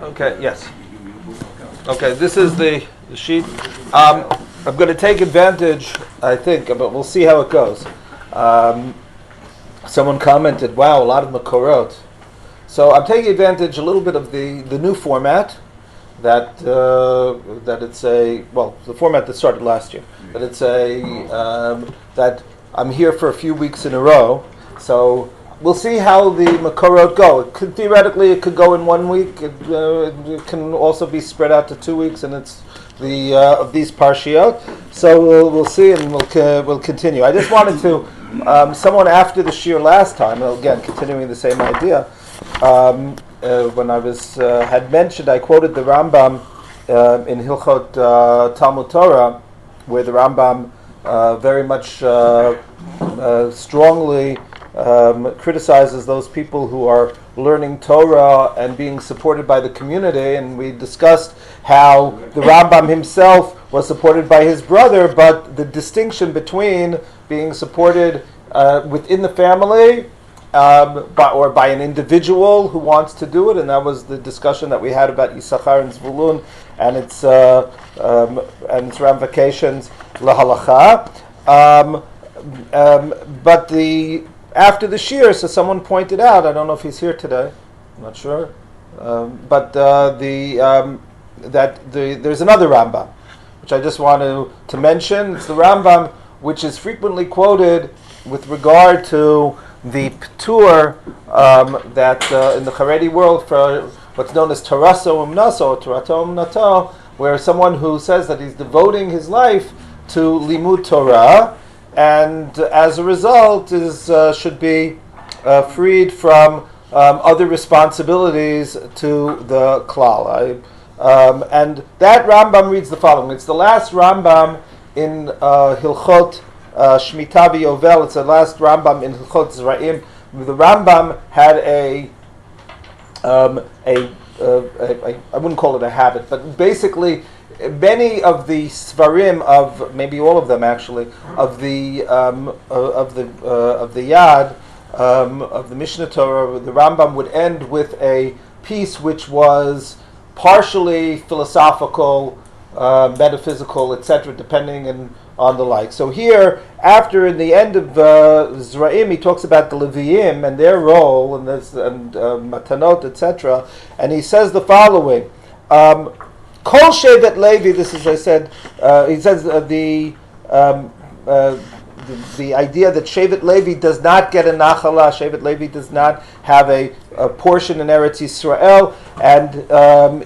Okay, yes. Okay, this is the sheet. I'm going to take advantage, I think, but we'll see how it goes. Someone commented, wow, a lot of makorot. So I'm taking advantage a little bit of the new format that it's the format that started last year. That it's that I'm here for a few weeks in a row. So we'll see how the makorot go. Theoretically, it could go in 1 week. It can also be spread out to 2 weeks, and it's the of these parshiot. So we'll see, and we'll continue. I just wanted to someone after the shir last time, again continuing the same idea. When I was had mentioned, I quoted the Rambam in Hilchot Talmud Torah, where the Rambam very much strongly criticizes those people who are learning Torah and being supported by the community, and we discussed how the Rambam himself was supported by his brother, but the distinction between being supported within the family by an individual who wants to do it, and that was the discussion that we had about Yisachar and Zvulun and its ramifications lahalacha. But after the shir, so someone pointed out, I don't know if he's here today, I'm not sure, but there's another Rambam, which I just want to mention. It's the Rambam which is frequently quoted with regard to the p'tur that in the Haredi world for what's known as Taraso Umnaso, Tarato Umnato, where someone who says that he's devoting his life to Limud Torah, and as a result should be freed from other responsibilities to the klal. And that Rambam reads the following. It's the last Rambam in Hilchot Shemitah B'Yovel. It's the last Rambam in Hilchot Zra'im. The Rambam had I wouldn't call it a habit, but basically many of the svarim of, maybe all of them actually, of the Yad of the Mishnah Torah, the Rambam would end with a piece which was partially philosophical, metaphysical, etc., depending on the like. So here, after in the end of Zra'im, he talks about the Leviim and their role and Matanot, etc., and he says the following. Kol Shevet Levi, this is, I said, he says the idea that Shevet Levi does not get a nachala, Shevet Levi does not have a portion in Eretz Yisrael, and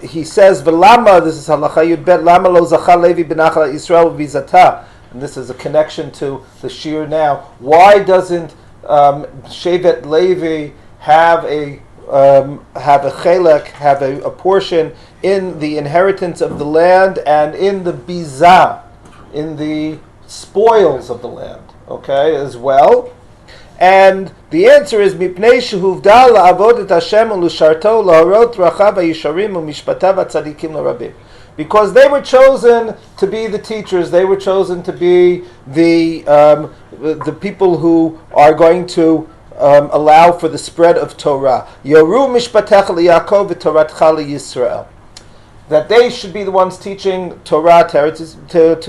he says, V'lama, this is halacha yud bet, lama lo zacha Levi b'nachala Yisrael v'zata, and this is a connection to the shir now. Why doesn't Shevet Levi have a chelek, have a portion in the inheritance of the land and in the bizah, in the spoils of the land, okay, as well? And the answer is mipnei shehuvda la'avodat Hashem u'lusharto la'orot rachav ha'yisharim u'mishpatav ha'tzadikim la'rabim. Because they were chosen to be the teachers, they were chosen to be the people who are going to allow for the spread of Torah. Yoru mishpatecha liYaakov v'toratcha liYisrael. That they should be the ones teaching Torah to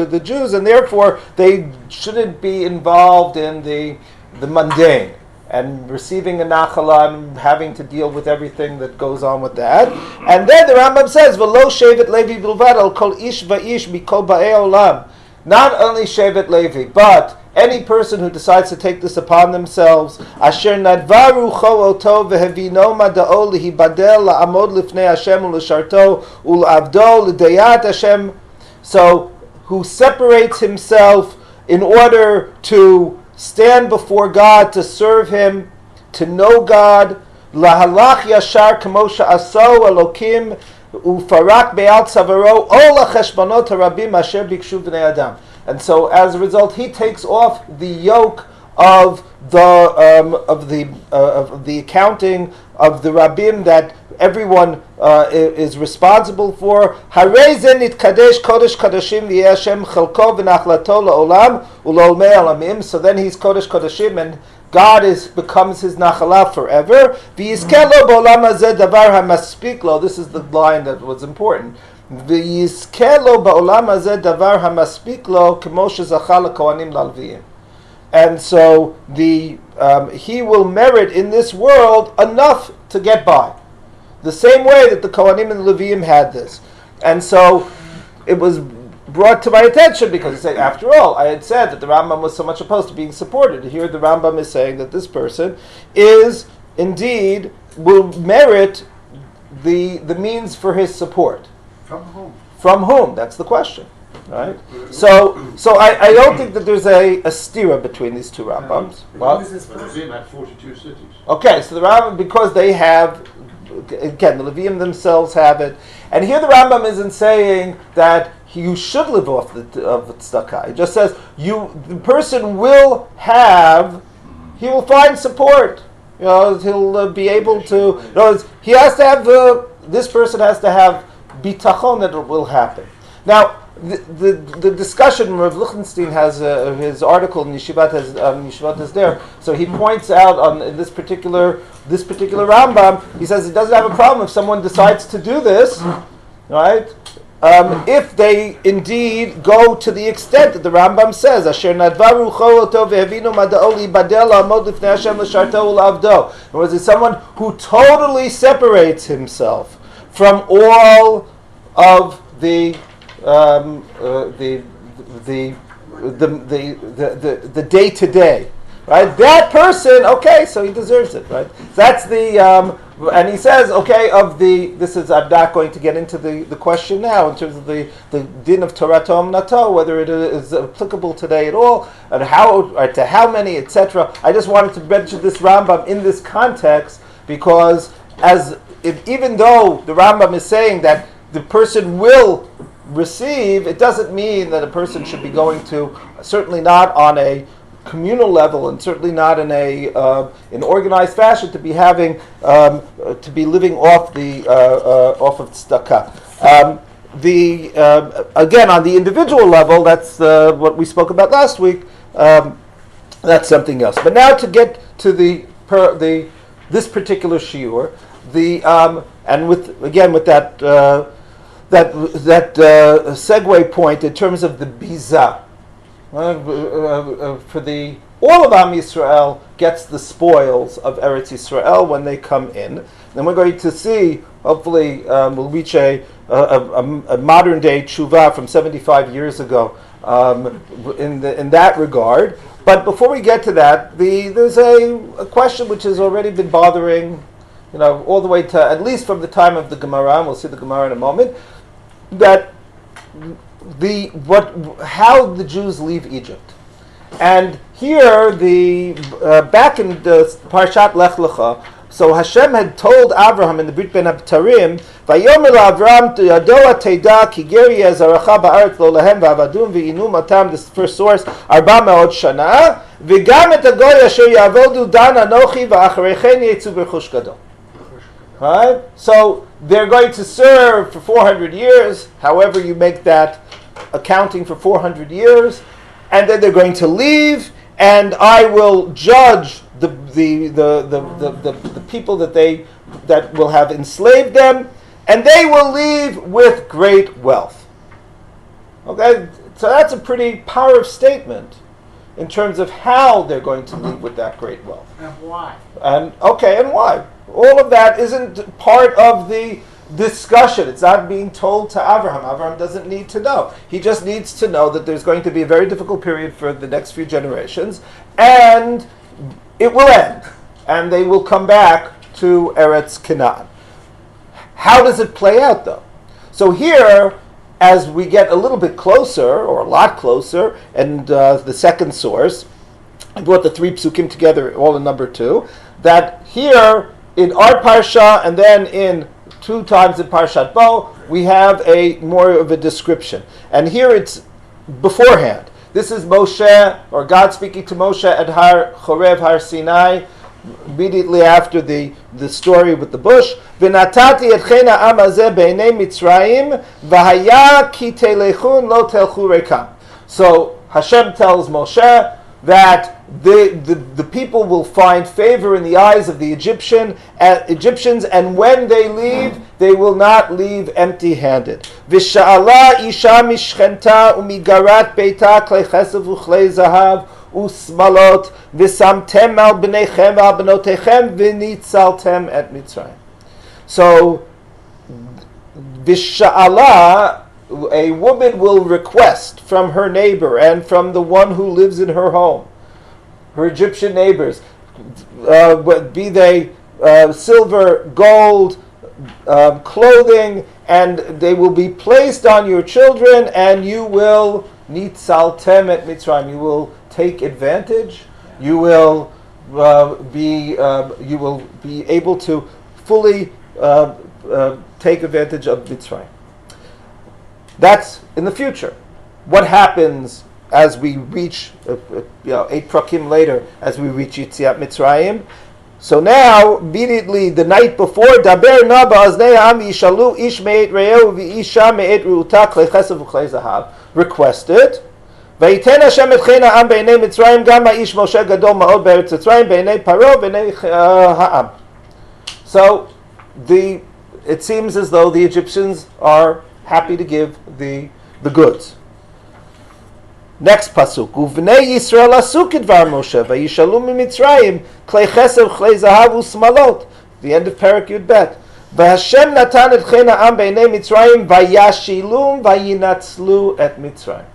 the Jews, and therefore they shouldn't be involved in the mundane and receiving a nachala and having to deal with everything that goes on with that. And then the Rambam says, "V'lo shevet Levi bilvad al kol ish va'ish mikol ba'ei olam." Not only shevet Levi, but any person who decides to take this upon themselves, asher nadvaru cho'oto v'hevino mada'o lihibadel la'amod lifnei Hashem u'lisharto u'l'avdo l'deyat Hashem, so who separates himself in order to stand before God, to serve Him, to know God, lahalach yashar kamo she'aso Elokim ufarak be'al tzavaro o lacheshbonot harabim asher bikshu b'nei adam. And so, as a result, he takes off the yoke of the accounting of the rabbim that everyone is responsible for. Harei ze nitkadesh kodesh kodashim v'yeh Hashem chelko v'nachlato la'olam u'l'olmei alamim. So then he's kodesh kodashim, and God becomes his nachala forever. V'yizkeh lo b'olam hazeh davar hamaspik lo. This is the line that was important. V'yizkeh lo b'olam hazeh davar hamaspik lo k'mo shezacha l'kohanim l'alviyim. And so he will merit in this world enough to get by, the same way that the Kohanim and Leviim had this. And so it was brought to my attention because he said, after all, I had said that the Rambam was so much opposed to being supported. Here the Rambam is saying that this person is indeed will merit the means for his support. From whom? From whom? That's the question. Right? So I don't think that there's a stira between these two Rambams. Well, the Leviim had 42 cities. Okay, so the Rambam, because they have, again, the Leviim themselves have it, and here the Rambam isn't saying that you should live off of the tzedakah. It just says the person will have, he will find support. He'll be able to. In other words, he has to have this person has to have bitachon that it will happen. Now, the discussion, Rav Lichtenstein has his article in Yeshivat is there. So he points out in this particular Rambam, he says he doesn't have a problem if someone decides to do this, right? If they indeed go to the extent that the Rambam says, Asher nadvaru choloto ve'evinu mada'oli badel amod lifnei Hashem l'sharto u'lavdo. In other words, it's someone who totally separates himself from all of the day to day, right? That person, okay, so he deserves it, right? That's the and he says, okay, I'm not going to get into the question now in terms of the din of Torah Tom Nato, whether it is applicable today at all, and to how many, etc. I just wanted to mention this Rambam in this context because even though the Rambam is saying that the person will receive, it doesn't mean that a person should be going to, certainly not on a communal level, and certainly not in in organized fashion, to be having to be living off of tzedakah. Again, on the individual level, that's what we spoke about last week. That's something else. But now to get to this particular shiur, and with that segue point in terms of the biza, for all of Am Yisrael gets the spoils of Eretz Yisrael when they come in. Then we're going to see, hopefully, we'll reach a modern day tshuva from 75 years ago in that regard. But before we get to that, there's a question which has already been bothering, all the way to at least from the time of the Gemara, and we'll see the Gemara in a moment, that how the Jews leave Egypt. And here, back in the Parshat Lech Lecha, so Hashem had told Abraham in the Brit Ben Abtarim, "Vayomer Avram Yadoa Teda Ki Geri Ezaracha Ba'aretz Lo Lahem Va'avadum Ve'inu Matam." This is the first source. 400 Shana V'gam Et Hagoy Asher Yavodu Dan Anochi Va'achareichen Yetzu B'Chush Gadol. Right? So they're going to serve for 400 years, however you make that accounting for 400 years, and then they're going to leave, and I will judge the people that will have enslaved them, and they will leave with great wealth. Okay, so that's a pretty powerful statement in terms of how they're going to leave with that great wealth. And why? And why? All of that isn't part of the discussion. It's not being told to Abraham. Abraham doesn't need to know. He just needs to know that there's going to be a very difficult period for the next few generations, and it will end, and they will come back to Eretz Canaan. How does it play out, though? So here, as we get a little bit closer, or a lot closer, and the second source, I brought the three psukim together, all in number 2, that here, in our parsha, and then in 2 times in Parshat Bo, we have a more of a description. And here it's beforehand. This is Moshe, or God speaking to Moshe at Har Chorev, Har Sinai. immediately after the story with the bush. V'natati et chen ha'am hazeh b'nei Mitzrayim v'haya ki telechun lo telchu rekam. So Hashem tells Moshe that the people will find favor in the eyes of the Egyptians, and when they leave, they will not leave empty-handed. V'sha'ala isha mishchenta umigarat beita klei chesed u'chlei zahav u'smalot v'samtem al b'neichem v'al b'notechem v'nitzaltem et Mitzrayim. So, v'sha'ala, a woman will request from her neighbor and from the one who lives in her home, her Egyptian neighbors, be they silver, gold, clothing, and they will be placed on your children, and you will nitzaltem et Mitzrayim. You will take advantage. You will be able to fully take advantage of Mitzrayim. That's in the future. What happens as we reach, 8 prakim later, as we reach Yetziat Mitzrayim? So now, immediately the night before, Daber na ba'aznei ha'am yishalu ish me'et re'eu v'isha me'et re'uta klei chesed v'klei zahav. Requested. V'yiten Hashem et chen ha'am b'nei Mitzrayim gam ha'ish Moshe gadol ma'od be'eretz Mitzrayim b'nei Paro b'nei ha'am. So, it seems as though the Egyptians are happy to give the goods. Next pasuk. Uvnei Yisrael asuk idvar Moshe vayishalu miMitzrayim klei chesed klei zahav u'smalot. The end of Parak Yud Bet. V'Hashem natan et chen ha'am b'nei Mitzrayim vayashilum vayinatzlu et Mitzrayim.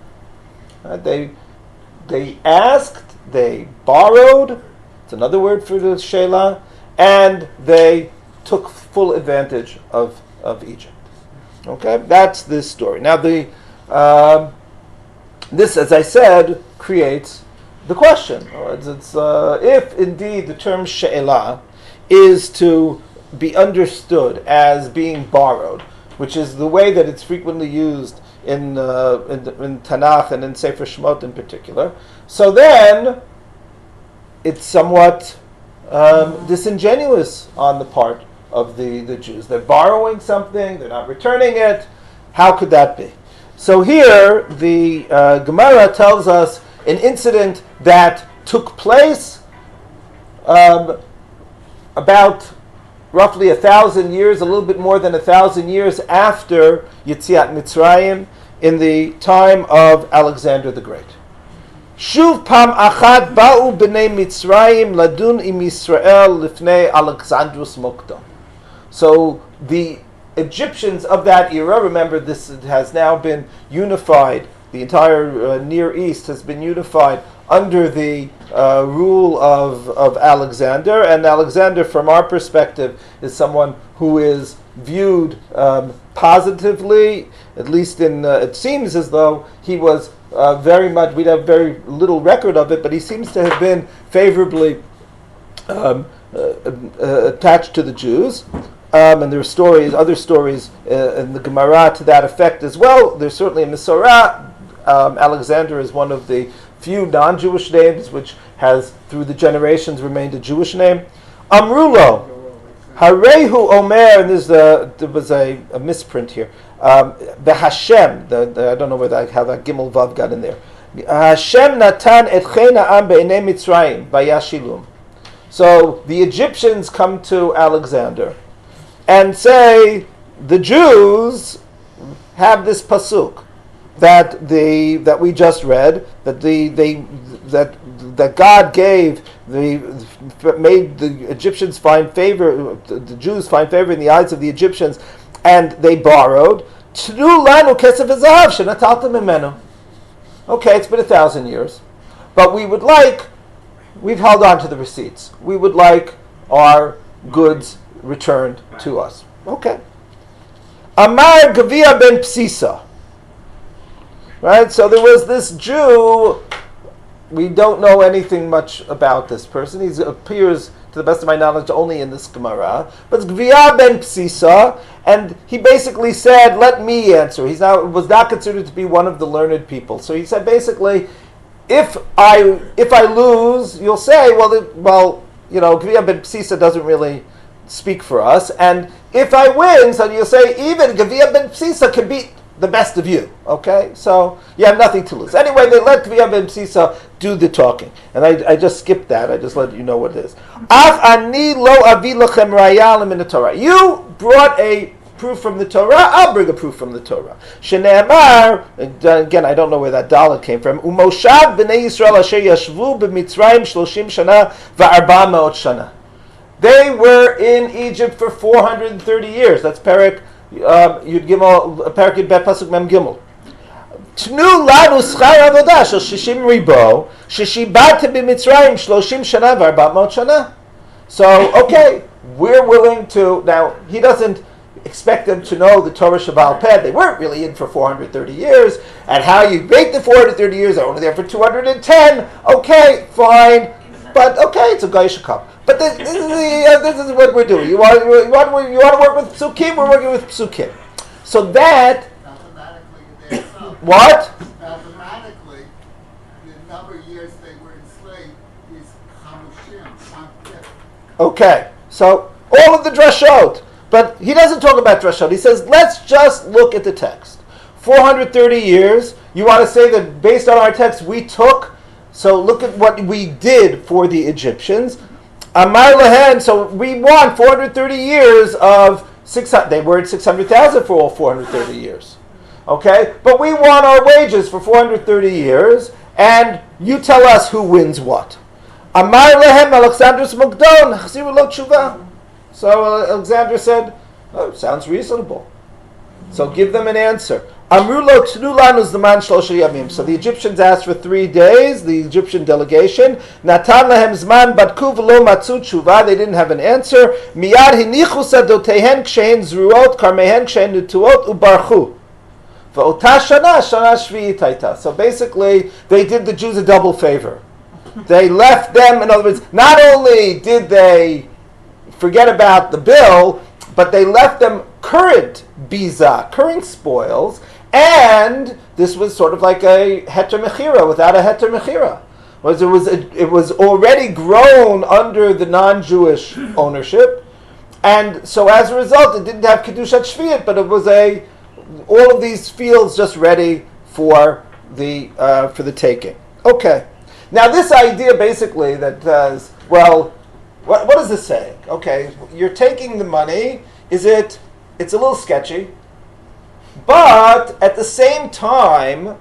They asked, they borrowed. It's another word for the shelah, and they took full advantage of Egypt. Okay, that's this story. Now, this, as I said, creates the question. If indeed the term she'elah is to be understood as being borrowed, which is the way that it's frequently used in Tanakh and in Sefer Shemot in particular, so then it's somewhat disingenuous on the part of the Jews. They're borrowing something, they're not returning it. How could that be? So here, the Gemara tells us an incident that took place about roughly 1,000 years, a little bit more than 1,000 years after Yetziat Mitzrayim, in the time of Alexander the Great. Shuv pam achat ba'u b'nei Mitzrayim ladun im Yisrael lifnei Alexandrus Mokdam. So the Egyptians of that era, remember this has now been unified, the entire Near East has been unified under the rule of Alexander, and Alexander from our perspective is someone who is viewed positively, at least it seems as though he was very much, we'd have very little record of it, but he seems to have been favorably attached to the Jews. And there are other stories in the Gemara to that effect as well. There's certainly a Mesorah. Alexander is one of the few non-Jewish names which has, through the generations, remained a Jewish name. Amrulo, Harehu Omer, and there was a misprint here. The Hashem, I don't know how that Gimel Vav got in there. Hashem Natan et chen ha'am be'nei Mitzrayim vayashilum. So the Egyptians come to Alexander and say, the Jews have this pasuk that we just read, that God made the Egyptians find favor, the Jews find favor in the eyes of the Egyptians, and they borrowed. Okay, it's been 1,000 years, but we've held on to the receipts. We would like our goods returned to us. Okay. Amar Gavia ben Psisa. Right? So there was this Jew. We don't know anything much about this person. He appears, to the best of my knowledge, only in this Gemara. But it's Gavia ben Psisa, and he basically said, let me answer. He was not considered to be one of the learned people. So he said basically, if I lose, you'll say, well, Gvia ben Psisa doesn't really speak for us. And if I win, so you'll say even Gvia ben Psisa can beat the best of you. Okay? So you have nothing to lose. Anyway, they let Gvia ben Psisa do the talking. And I just skipped that. I just let you know what it is. Af ani lo avi lachem raya min Torah. You brought a proof from the Torah, I'll bring a proof from the Torah. Shene'emar, again, I don't know where that dollar came from. Umoshav b'nei Yisrael asher yashvu b'Mitzrayim 30 shana va'arba ma'ot shana. They were in Egypt for 430 years. That's Perek Yud Gimel, Perek Yud Bet Pasuk Mem Gimel. Tnu lanu schar avodah shel 60 ribo, sheshibate b'Mitzrayim 30 shana va'arba ma'ot shana. So, okay, we're willing to, now, he doesn't expect them to know the Torah Shabbat Peh. They weren't really in for 430 years. And how you make the 430 years, they're only there for 210. Okay, fine. But okay, it's a Goyish cup. But this is what we're doing. You want to work with Psukim? We're working with Psukim. So that... Mathematically, what? Mathematically, the number of years they were enslaved is Hamushim. Okay, so all of the drashot. But he doesn't talk about drashot. He says, let's just look at the text. 430 years. You want to say that based on our text we took, so look at what we did for the Egyptians. Amar lehen, so we won 430 years of 600. They were at 600,000 for all 430 years. Okay? But we won our wages for 430 years, and you tell us who wins what. Amar lehem Alexandrus Mugdon, chasiru lo tshuva. So Alexander said, oh, sounds reasonable. So give them an answer. Amru lo tnu lanu zman shlosha yamim. So the Egyptians asked for 3 days, the Egyptian delegation. Natan lahem zman badku v'lo matzu tshuva. They didn't have an answer. Miyad hinichu sadotehen kshein zruot, karmehen kshein nutuot, ubarchu. V'ota shana shvi'it haita. So basically, they did the Jews a double favor. They left them, in other words, not only did they forget about the bill, but they left them current biza, current spoils, and this was sort of like a heter mechira without a heter mechira. It was already grown under the non-Jewish ownership, and so as a result, it didn't have kedushat shvi'it, but it was all of these fields just ready for the taking. Okay, now this idea basically that says, well, what is this saying? Okay, you're taking the money. It's a little sketchy, but at the same time,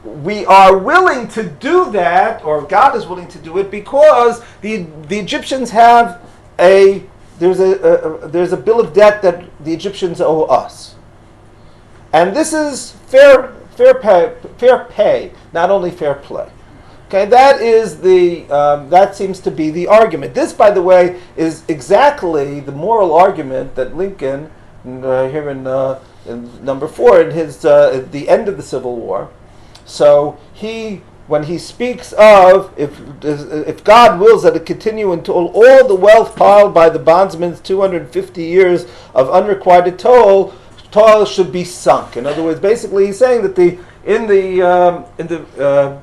we are willing to do that, or God is willing to do it, because the Egyptians have there's a bill of debt that the Egyptians owe us, and this is fair pay, not only fair play. Okay, that seems to be the argument. This, by the way, is exactly the moral argument that Lincoln, here in number 4, in his at the end of the Civil War. So when he speaks of if God wills that it continue until all the wealth piled by the bondsman's 250 years of unrequited toil should be sunk. In other words, basically, he's saying that in the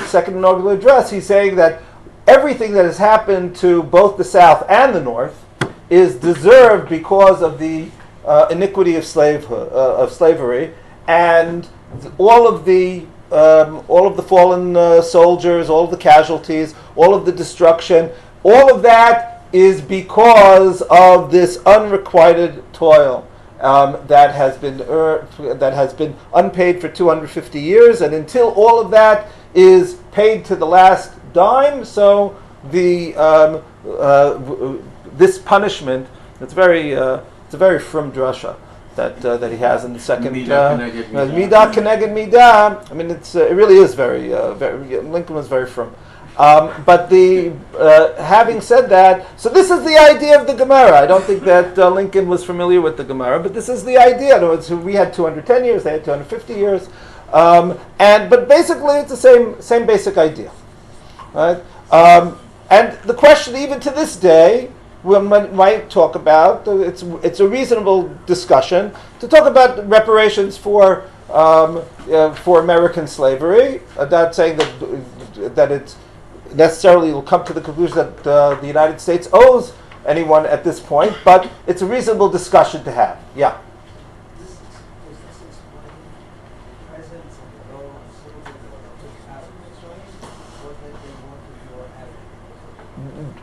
second inaugural address, he's saying that everything that has happened to both the South and the North is deserved because of the iniquity of slavery, and all of the fallen soldiers, all of the casualties, all of the destruction, all of that is because of this unrequited toil. That has been unpaid for 250 years, and until all of that is paid to the last dime, so this punishment, it's a very frum drasha that he has in the second midah keneged midah. I mean, it really is very Lincoln was very frum. But having said that, so this is the idea of the Gemara. I don't think that Lincoln was familiar with the Gemara, but this is the idea. In other words, we had 210 years, they had 250 years, but basically it's the same basic idea, right? And the question, even to this day, we might talk about. It's a reasonable discussion to talk about reparations for American slavery. Not saying that it's necessarily will come to the conclusion that the United States owes anyone at this point, but it's a reasonable discussion to have. Yeah.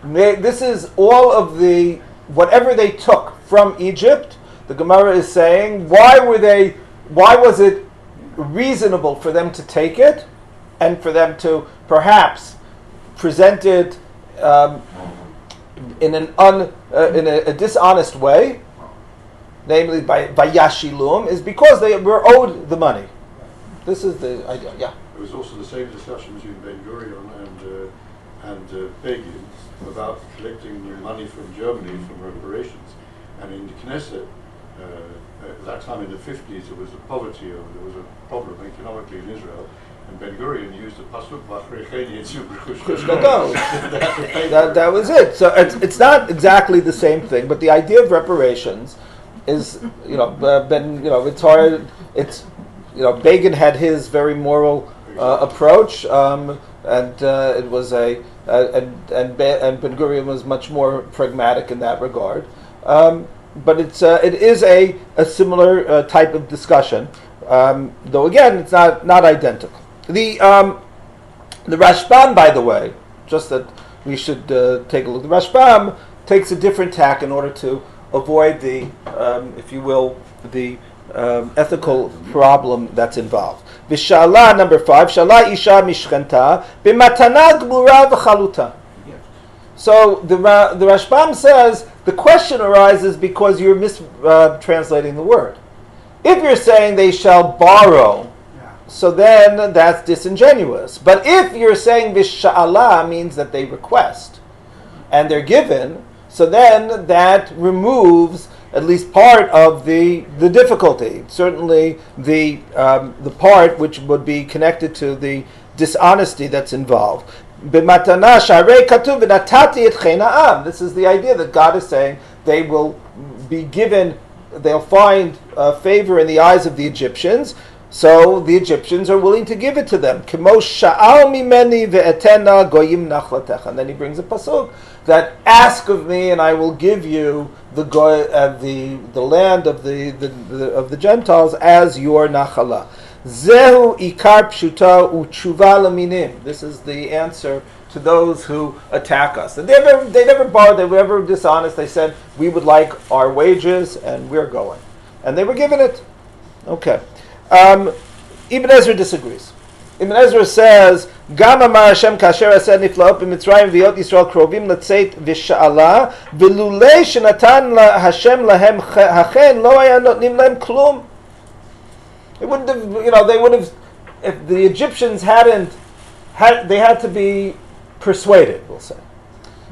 This is all of the, whatever they took from Egypt, the Gemara is saying, why was it reasonable for them to take it and for them to perhaps present it in a dishonest way, namely by Yashilum, is because they were owed the money. This is the idea, yeah. There was also the same discussion between Ben Gurion and Begin about collecting money from Germany from reparations. And in the Knesset, at that time in the 50s, there was a poverty, or there was a problem economically in Israel, and Ben Gurion used the pasuk V'achrecheni etzu b'chush gadol. That was it. So it's not exactly the same thing, but the idea of reparations is, it's hard. It's, Begin had his very moral approach, and it was and Ben Gurion was much more pragmatic in that regard. But it is a similar type of discussion, though again it's not identical. The Rashbam, by the way, just that we should take a look. The Rashbam takes a different tack in order to avoid the, if you will, the ethical problem that's involved. Vishala, number 5, Shala isha mishchenta b'matana gmura v'chaluta. So the Rashbam says the question arises because you're mistranslating the word. If you're saying they shall borrow, so then that's disingenuous. But if you're saying v'sha'ala means that they request and they're given, so then that removes at least part of the difficulty. Certainly the part which would be connected to the dishonesty that's involved. B'matana sharei katuv v'natati et chen ha'am. This is the idea that God is saying they will be given, they'll find favor in the eyes of the Egyptians, so the Egyptians are willing to give it to them. Kemo sha'al mimeni ve'etena goyim nachlatecha. And then he brings a pasuk that ask of me and I will give you the land of the Gentiles as your nachala. Zehu ikar pshuta u'tshuva laminim. This is the answer to those who attack us. And they never borrowed, they were never dishonest. They said, we would like our wages and we're going. And they were given it. Okay. Ibn Ezra disagrees. Ibn Ezra says, Gam amar Hashem kasher aseh niflaot b'Mitzrayim v'yot Yisrael krovim letzeit v'sha'ala v'lulei shenatan Hashem lahem hachen lo haya notnim lahem klum. It wouldn't have, they would have, if the Egyptians they had to be persuaded, we'll say.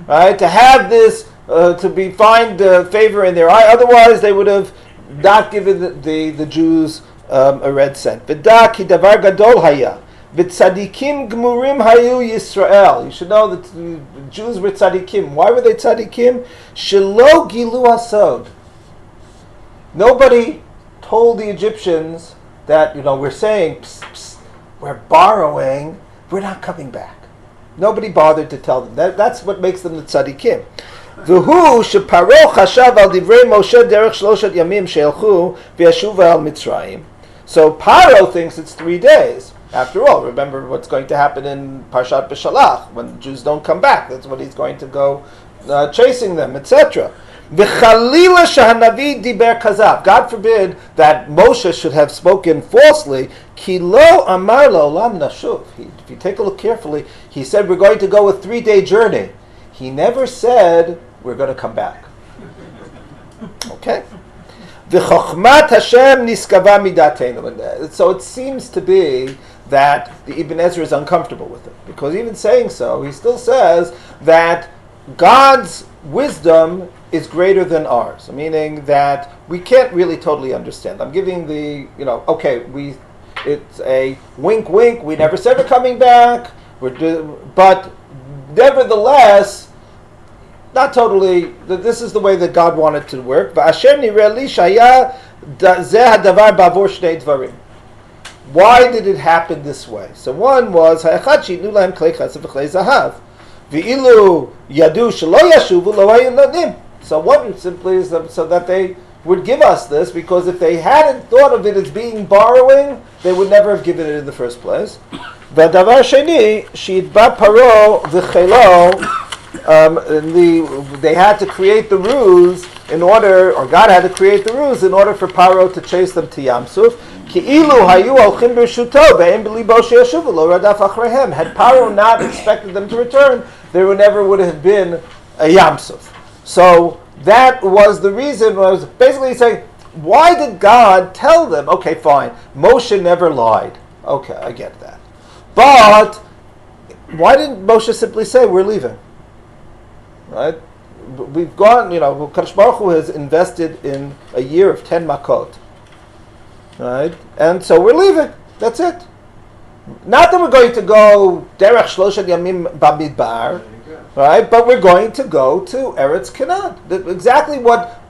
Right? To have this, to find favor in their eye, otherwise they would have not given the Jews a red cent. V'da ki davar gadol haya, v'tzadikim gmurim hayu Yisrael. You should know that the Jews were tzadikim. Why were they tzadikim? Shelo gilu hasod. Nobody told the Egyptians that, we're saying, psst, psst, we're borrowing, we're not coming back. Nobody bothered to tell them. That's what makes them the tzadikim. V'hu sheparo chashav al divrei Moshe derech shloshat yamim she'elchu v'yashuva al Mitzrayim. So Paro thinks it's 3 days. After all, remember what's going to happen in Parshat B'Shalach. When the Jews don't come back, that's when he's going to go chasing them, etc. V'chalila shahanavi diber kazav. God forbid that Moshe should have spoken falsely. Ki lo amar la'olam nashuv. If you take a look carefully, he said we're going to go a 3-day journey. He never said we're going to come back. Okay? V'chokhmat Hashem niskava midateinu. So it seems to be that the Ibn Ezra is uncomfortable with it, because even saying so, he still says that God's wisdom is greater than ours, meaning that we can't really totally understand. I'm giving it's a wink wink, we never said we're coming back, but nevertheless, not totally, this is the way that God wanted to work. why did it happen this way? So one was ha'echad sheitnu lahem klei chesed v'klei zahav, v'ilu yadu shelo yashuvu lo hayu notnim. So one simply is so that they would give us this, because if they hadn't thought of it as being borrowing, they would never have given it in the first place. V'davar sheni sheitba paro v'chelo. They had to create the ruse in order, or God had to create the ruse in order for Paro to chase them to Yamsuf. Had Paro not expected them to return, there never would have been a Yamsuf. So that was the reason. Was basically saying, why did God tell them? Okay, fine, Moshe never lied. Okay, I get that. But why didn't Moshe simply say, we're leaving? Right? We've gone, Kadosh Baruch Hu has invested in a year of 10 makot. Right? And so we're leaving. That's it. Not that we're going to go derech shloshet yamim bamidbar, right? But we're going to go to Eretz Canaan. Exactly what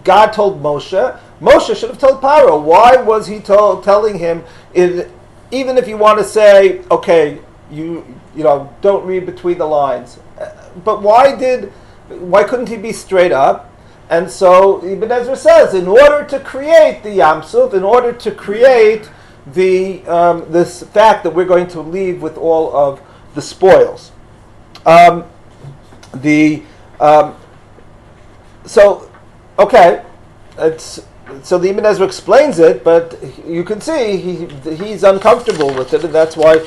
God told Moshe. Moshe should have told Paro. Why was he telling him, even if you want to say, okay, you don't read between the lines. But why couldn't he be straight up? And so Ibn Ezra says, in order to create the Yamsuf, in order to create the this fact that we're going to leave with all of the spoils. So the Ibn Ezra explains it, but you can see he's uncomfortable with it, and that's why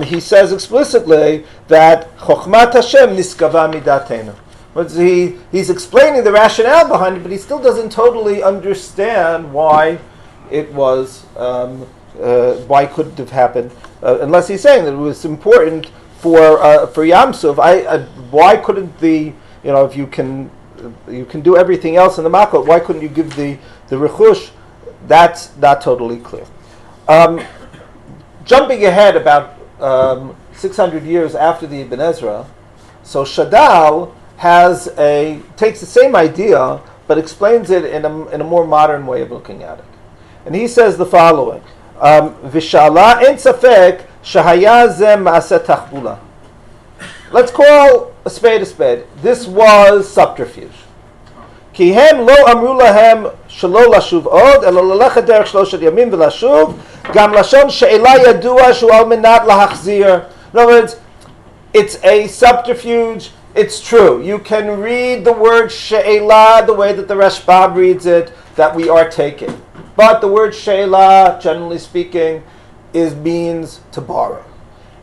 he says explicitly that Chochmat Hashem niskava midatenu. But he's explaining the rationale behind it, but he still doesn't totally understand why it was why couldn't have happened, unless he's saying that it was important for Yamsuf. Why couldn't if you can do everything else in the Makot, why couldn't you give the Rechush? That's not totally clear. Jumping ahead about 600 years after the Ibn Ezra, so Shadal takes the same idea but explains it in a more modern way of looking at it, and he says the following: Vishala en safek shahaya ze ma'aseh tachbula. Let's call a spade. This was subterfuge. Ki hem lo amru lahem shelo lashuv od elo lelachet derech shloshet yamim v'lashuv gam lashon she'ela yadua shu al menat lahachzir. In other words, it's a subterfuge. It's true. You can read the word she'ela the way that the Rashbam reads it, that we are taking. But the word she'ela, generally speaking, means to borrow.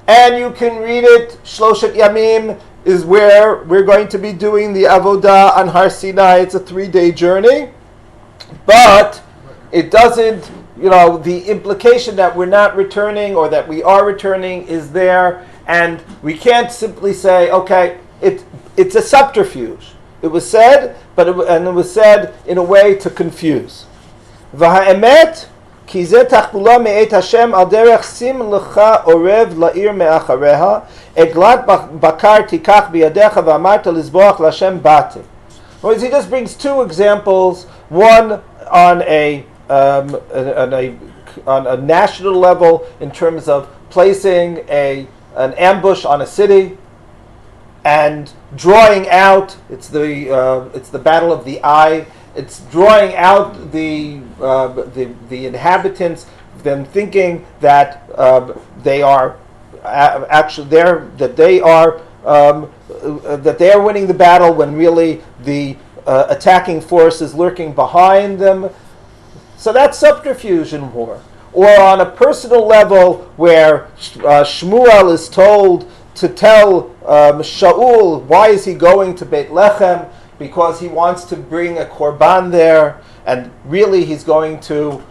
And you can read it, Shloshet Yamim is where we're going to be doing the Avodah on Har Sinai. It's a 3-day journey. But it doesn't, the implication that we're not returning or that we are returning is there. And we can't simply say, okay, it's a subterfuge. It was said, it was said in a way to confuse. V'ha'emet ki zeh tachbula me'et Hashem al derech sim lecha orev la'ir me'achareha eglat bakar tikach biyadecha v'amarta lizboach l'Hashem bate. He just brings two examples, one on a national level in terms of placing an ambush on a city and drawing out. It's the battle of the Eye. It's drawing out the inhabitants, them thinking that they are actually there, that they are winning the battle when really the attacking force is lurking behind them. So that's subterfuge in war. Or on a personal level, where Shmuel is told to tell Shaul why is he going to Beit Lechem, because he wants to bring a korban there, and really he's going to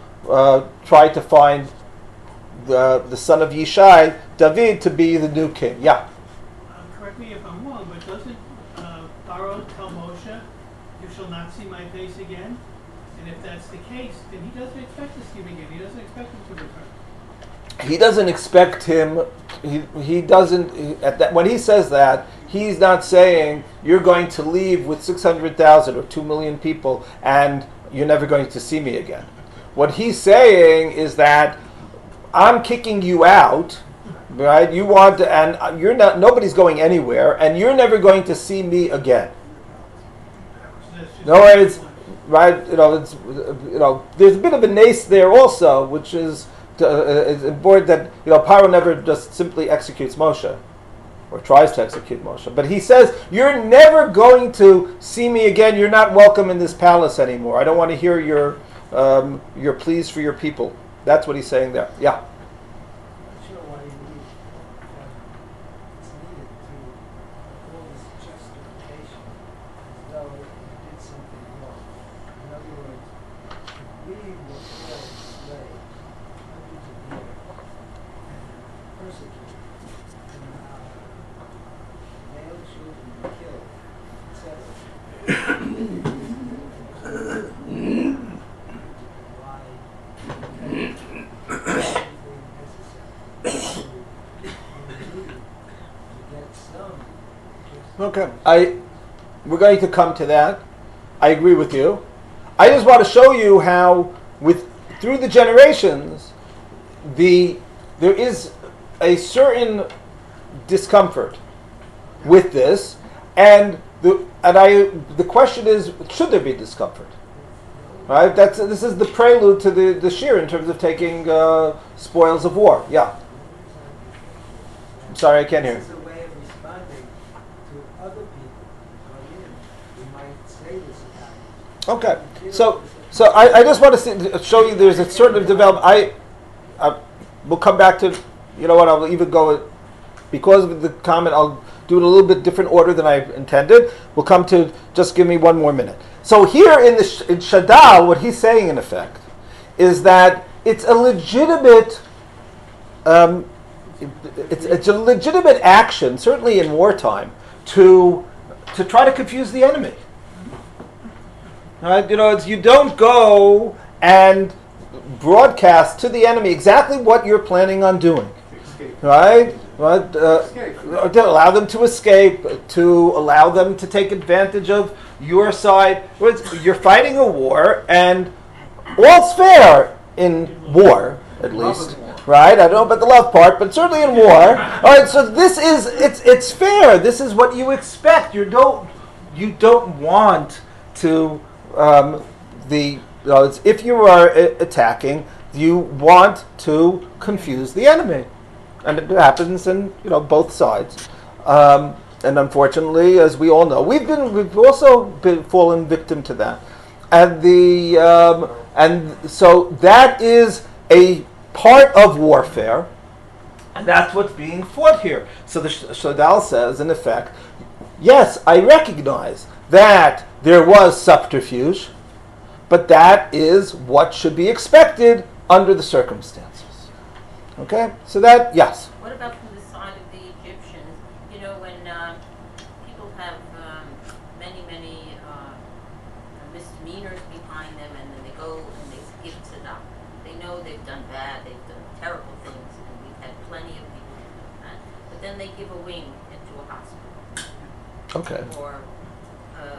try to find the son of Yishai, David, to be the new king. Yeah? Correct me if I'm wrong, but doesn't Pharaoh tell Moshe, you shall not see my face again? And if that's the case, then he doesn't expect to see him again. He doesn't expect him to return. He doesn't expect him. He doesn't. When he says that, he's not saying you're going to leave with 600,000 or 2 million people and you're never going to see me again. What he's saying is that I'm kicking you out, right? You want to, and you're not. Nobody's going anywhere, and you're never going to see me again. In other words, right? It's there's a bit of a nace there also, which is important that Paro never just simply executes Moshe, or tries to execute Moshe, but he says, "You're never going to see me again. You're not welcome in this palace anymore. I don't want to hear your pleas for your people." That's what he's saying there. Yeah. Not sure why it's needed to all this justification as though you did something wrong. In other words, we were all enslaved hundreds of years and persecuted, and male children were killed, etc. Okay, we're going to come to that. I agree with you. I just want to show you how, through the generations, there is a certain discomfort with this, and the question is, should there be discomfort? Right. This is the prelude to the shir in terms of taking spoils of war. Yeah. I'm sorry, I can't hear. This is a way of responding to other people. We might say this about you. Okay. So I just want to show you there's a certain development. I will come back to, I'll even go, because of the comment, I'll do it a little bit different order than I intended. We'll come to, just give me one more minute. So here in Shadal, what he's saying in effect is that it's a legitimate, it's a legitimate action, certainly in wartime, to try to confuse the enemy. Right? You don't go and broadcast to the enemy exactly what you're planning on doing. Right? To allow them to escape, to allow them to take advantage of your side. You're fighting a war, and all's fair in war, at least. Right? I don't know about the love part, but certainly in war. All right, so this is, it's fair. This is what you expect. You don't want to, if you are attacking, you want to confuse the enemy. And it happens in both sides, and unfortunately, as we all know, we've also fallen victim to that, and so that is a part of warfare, and that's what's being fought here. So the Shadal says, in effect, yes, I recognize that there was subterfuge, but that is what should be expected under the circumstances. Okay, so that, yes. What about from the side of the Egyptians? When people have many misdemeanors behind them, and then they go and they give tzedakah. They know they've done bad, they've done terrible things, and we've had plenty of people do that. But then they give a wing into a hospital. Okay. Or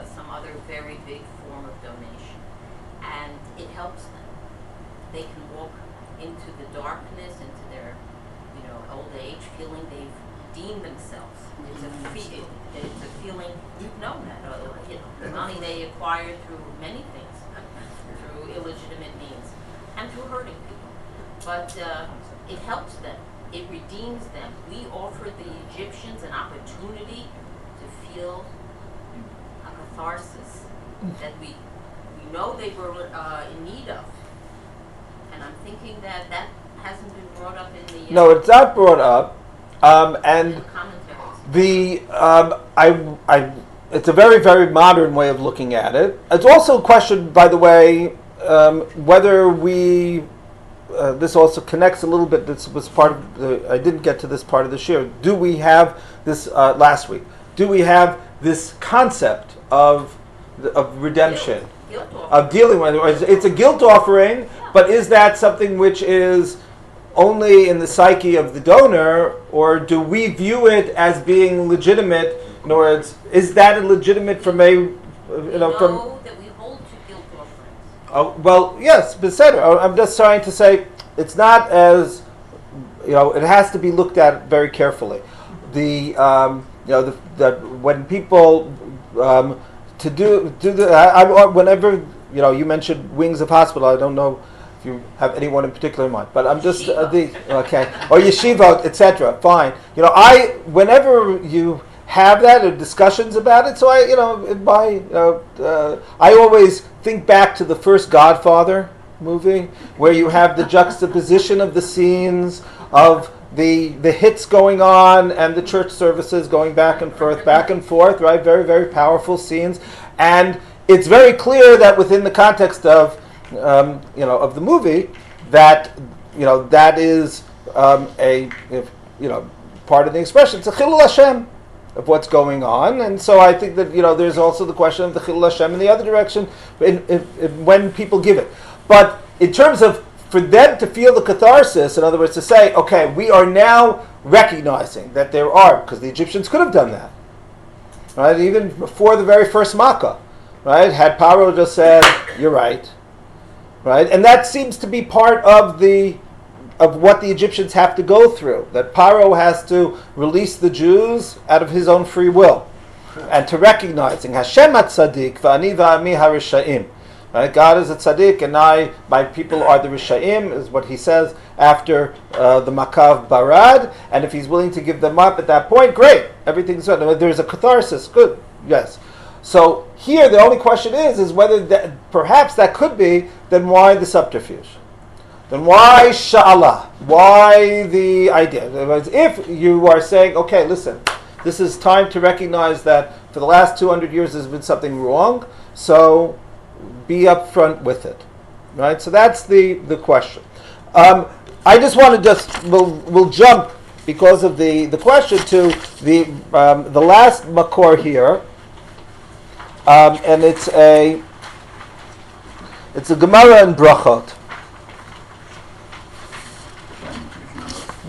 some other very big form of donation. And it helps them. They can walk into the darkness, into their old age, feeling they've redeemed themselves. It's a feeling, you've known that, the money they acquired through many things, through illegitimate means, and through hurting people. But it helps them. It redeems them. We offer the Egyptians an opportunity to feel a catharsis that we know they were in need of. And I'm thinking that hasn't been brought up in the... No, it's not brought up. And the commentaries. It's a very, very modern way of looking at it. It's also a question, by the way, whether we... this also connects a little bit. This was part of I didn't get to this part of the shir. Do we have this last week? Do we have this concept of redemption? Of dealing with it? It's a guilt offering, but is that something which is only in the psyche of the donor, or do we view it as being legitimate? In other words, is that legitimate from a from that we hold to guilt offerings. Oh, well, yes, but I'm just trying to say it's not as it has to be looked at very carefully. When people to do the whenever you mentioned wings of hospital, I don't know if you have anyone in particular in mind, but I'm just or yeshiva, etc. Fine. Whenever you have that or discussions about it, so I always think back to the first Godfather movie, where you have the juxtaposition of the scenes of the hits going on and the church services going back and forth, right? Very, very powerful scenes, and it's very clear that within the context of of the movie, that that is part of the expression. It's a chilul Hashem of what's going on, and so I think that there's also the question of the chilul Hashem in the other direction when people give it. But in terms of for them to feel the catharsis, in other words, to say, okay, we are now recognizing that there are, because the Egyptians could have done that, right? Even before the very first Makkah, right? Had Paro just said, "You're right," right? And that seems to be part of what the Egyptians have to go through. That Paro has to release the Jews out of his own free will, and to recognizing Hashem at-Tzaddik v'ani v'ami ha-Risha'im. Right? God is a tzaddik, and my people are the Risha'im, is what he says after the Makav Barad. And if he's willing to give them up at that point, great, everything's good. There's a catharsis, good, yes. So here the only question is whether perhaps that could be, then why the subterfuge? Then why Sha'ala? Why the idea? If you are saying, okay, listen, this is time to recognize that for the last 200 years there's been something wrong, so be upfront with it, right? So that's the question. I just want to we'll jump because of the question to the last makor here, and it's a Gemara in Brachot,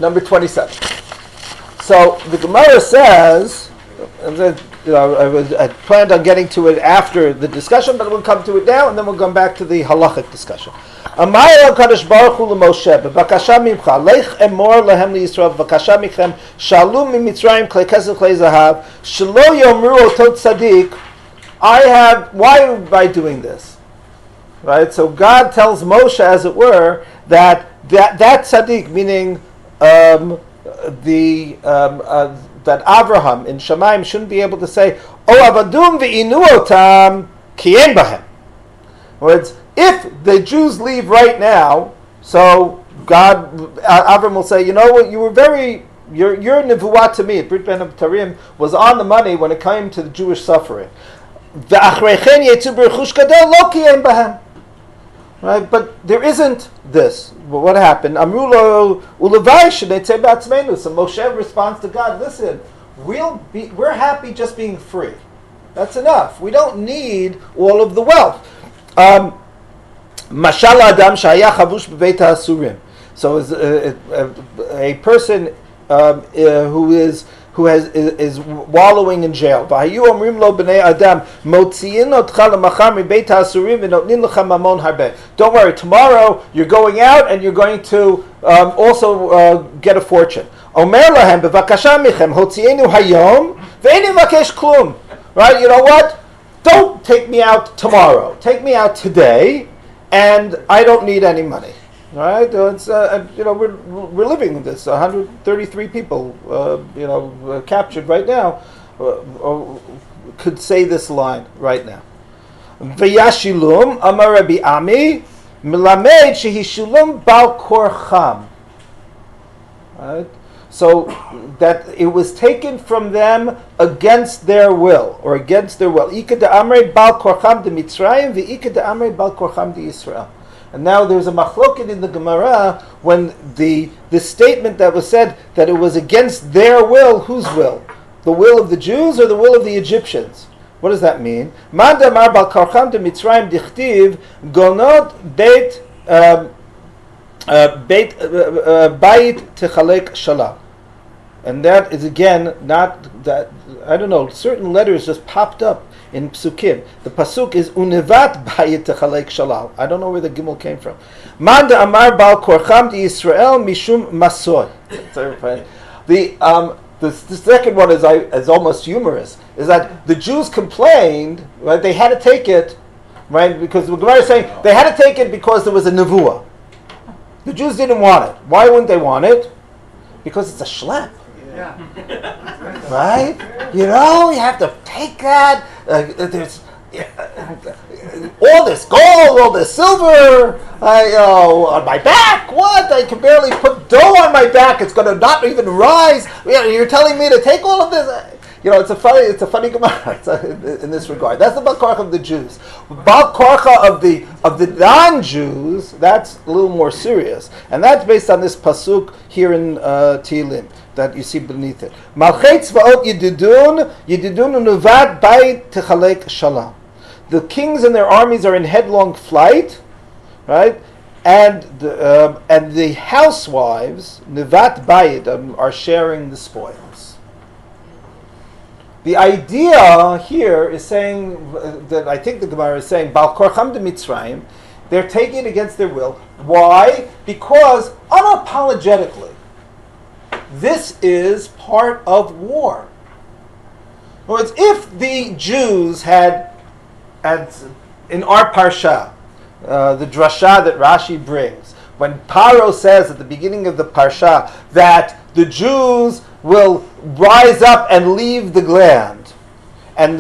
number 27. So the Gemara says. I planned on getting to it after the discussion, but we'll come to it now, and then we'll come back to the halachic discussion. Amar Kadosh Baruch Hu LeMoshe, b'vakasha mimcha, lech emor lehem liYisrael, b'vakasha michem, shalu mimitzrayim klei kesef klei zahav, shelo yomru otot tzadik. Why am I doing this? Right? So God tells Moshe, as it were, that tzaddik, meaning that Avraham in Shemaim shouldn't be able to say, "O avadum ve'inu otam kiyem bahem." In other words, if the Jews leave right now, so Avraham will say, "You know what? You were your nevuah to me, Brit Ben Tarim, was on the money when it came to the Jewish suffering." Ve'achreichen yetzu b'rechush gadol lo kiyem bahem. Right, but there isn't this. Well, what happened? Amrulo ulevai shenetze b'atzmeinu. So Moshe responds to God, listen, we're happy just being free. That's enough. We don't need all of the wealth. Mashal adam shaya chavush b'beit ha'asurim. So is a person who is wallowing in jail. V'hayu omrim lo b'nei adam motziin otcha lemachar mibeit ha'asurim v'notnin lecha mamon harbeh. Don't worry, tomorrow you're going out and you're going to also get a fortune. Omer lahem b'vakasha michem hotzienu hayom ve'eni vakesh klum. Right? You know what? Don't take me out tomorrow. Take me out today, and I don't need any money. Right? It's we're living in this. 133 people, captured right now, could say this line right now. V'yashilum amar Rabbi Ami milamed shehishulum bal korcham. Right? So that it was taken from them against their will, or against their will. Ika da'amrei bal korcham de Mitzrayim, v'ika da'amrei bal korcham de Yisrael. And now there's a machloket in the Gemara when the statement that was said that it was against their will, whose will? The will of the Jews or the will of the Egyptians? What does that mean? Man damar bal korcham de Mitzrayim dichtiv gonot beit bayit techalek shalah. And that is again not that, I don't know, certain letters just popped up in psukim. The pasuk is unevat bayit techalek shalal. I don't know where the gimel came from. Man da amar bal korcham di Yisrael mishum masoy. The second one is almost humorous. Is that the Jews complained, right? They had to take it, right? Because the Gemara is saying they had to take it because there was a nevuah. The Jews didn't want it. Why wouldn't they want it? Because it's a schlep. Yeah. Right? You know, you have to take that. There's all this gold, all this silver. On my back. What? I can barely put dough on my back. It's going to not even rise. You're telling me to take all of this? It's a funny Gemara in this regard. That's the Bal Korcha of the Jews. Bal Korcha of the non-Jews, that's a little more serious, and that's based on this pasuk here in Tehillim that you see beneath it. Malchei tzvaot yedidun unuvad bayit techalek shalom. The kings and their armies are in headlong flight, right? And the housewives, nevat bayit, are sharing the spoils. The idea here is saying that I think the Gemara is saying Bal Korcham de Mitzrayim, they're taking it against their will. Why? Because unapologetically, this is part of war. In other words, if the Jews had in our parsha, the drasha that Rashi brings, when Paro says at the beginning of the parsha that the Jews will rise up and leave the land, and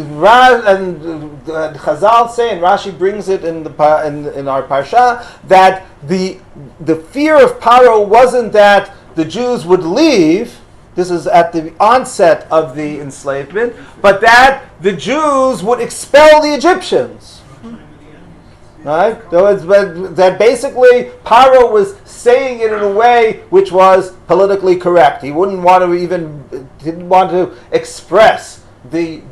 Chazal say, and Rashi brings it in our parsha, that the fear of Paro wasn't that the Jews would leave. This is at the onset of the enslavement, but that the Jews would expel the Egyptians. Right? That basically Paro was saying it in a way which was politically correct. He didn't want to express the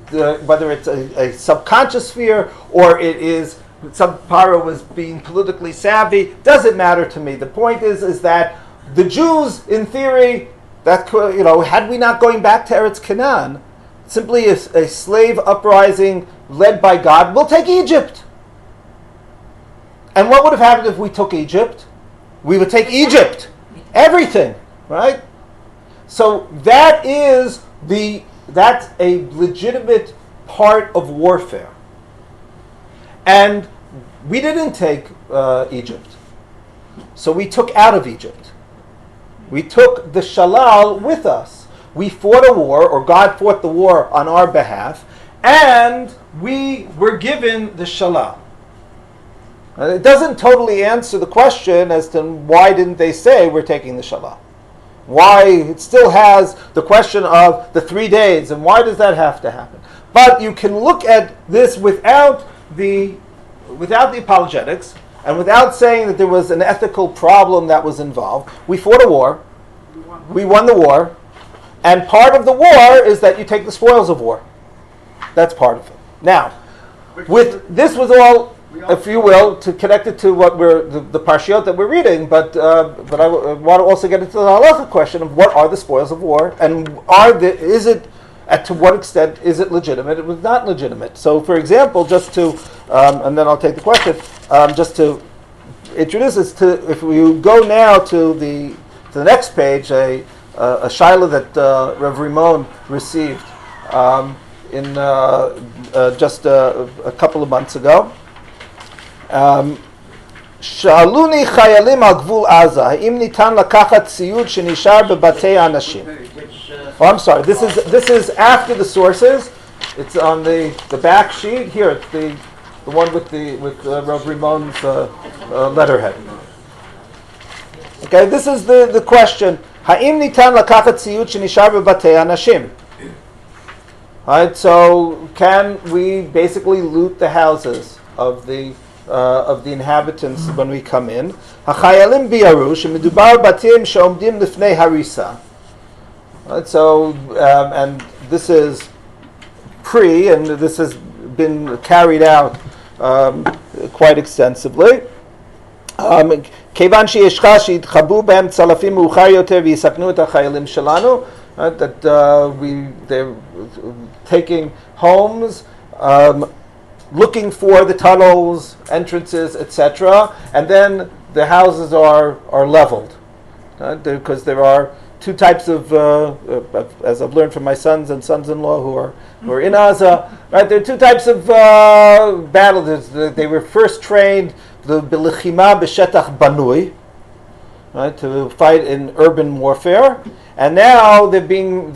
whether it's a subconscious fear or it is some Paro was being politically savvy. Doesn't matter to me. The point is that the Jews, in theory, had we not going back to Eretz Canaan, simply a slave uprising led by God, we'll take Egypt. And what would have happened if we took Egypt? We would take Egypt. Everything, right? So that's a legitimate part of warfare. And we didn't take Egypt. So we took out of Egypt. We took the shalal with us. We fought a war, or God fought the war on our behalf, and we were given the shalal. It doesn't totally answer the question as to why didn't they say we're taking the shalal. Why it still has the question of the 3 days, and why does that have to happen? But you can look at this without the apologetics, and without saying that there was an ethical problem that was involved. We fought a war. We won the war. And part of the war is that you take the spoils of war. That's part of it. Now, this was all, if you will, to connect it to what the parshiot that we're reading, but I want to also get into the halacha question of what are the spoils of war, and to what extent is it legitimate? It was not legitimate. So, for example, just to, and then I'll take the question, just to introduce this to, if we go now to the next page, a shaila that Rav Rimon received in just a couple of months ago. Shaluni chayalim al gvul Aza, ha'im nitan lakachat tziyud shenishar bebatei anashim. Oh, I'm sorry. This is after the sources. It's on the back sheet here. It's the one with Rav Rimon's letterhead. Okay, this is the question. Ha'im nitan lakachat tziyud shenishar bebatei anashim. All right. So can we basically loot the houses of the inhabitants when we come in? Hachayalim biyaru shemidubar batim sheomdim lifnei harisa. Right, so, and this is and this has been carried out quite extensively. Kevan she'yeshcha she'yitchabu behem tzalafim meuchar yoter v'yisaknu et hachayalim shelanu. that they're taking homes, looking for the tunnels, entrances, etc., and then the houses are leveled, because there are two types of, as I've learned from my sons and sons-in-law who are in Gaza, right? There are two types of battles. They were first trained the b'lechima b'shetach banui, right, to fight in urban warfare, and now they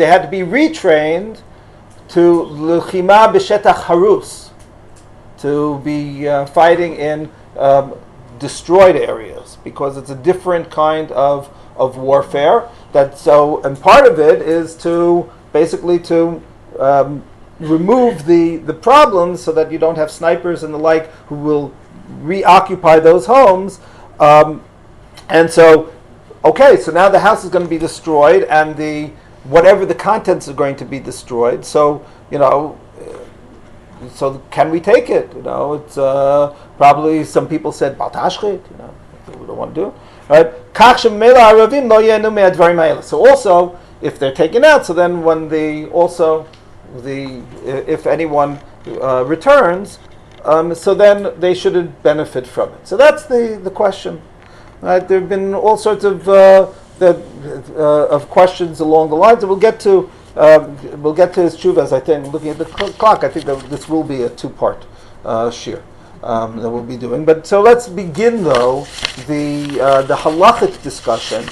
had to be retrained to lechima b'shetach harus, to be fighting in destroyed areas, because it's a different kind of warfare. And part of it is to basically to remove the problems, so that you don't have snipers and the like who will reoccupy those homes. And so, okay, so now the house is going to be destroyed, and whatever the contents are going to be destroyed. So, so can we take it? It's probably some people said baltashchit. We don't want to do it. Right? So also, if they're taken out, so then when if anyone returns, so then they shouldn't benefit from it. So that's the question. Right? There have been all sorts of questions along the lines, and we'll get to his tshuvas. I think, looking at the clock, I think that this will be a two-part shir that we'll be doing. But so let's begin, though, the halachic discussion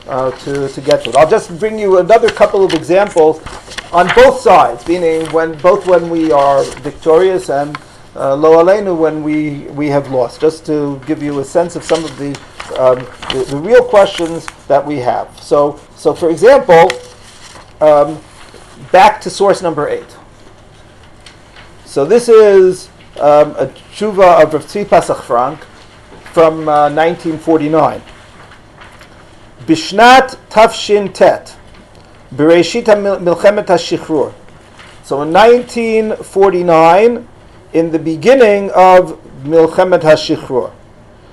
to get to it. I'll just bring you another couple of examples on both sides, meaning when we are victorious, and lo aleinu when we have lost, just to give you a sense of some of the real questions that we have. So for example, back to source number 8. So this is a tshuva of Rav Tzvi Pasach Frank from 1949. Bishnat Tafshin Tet, Bereshit Milchemet HaShichrur. So in 1949, in the beginning of Milchemet HaShichrur.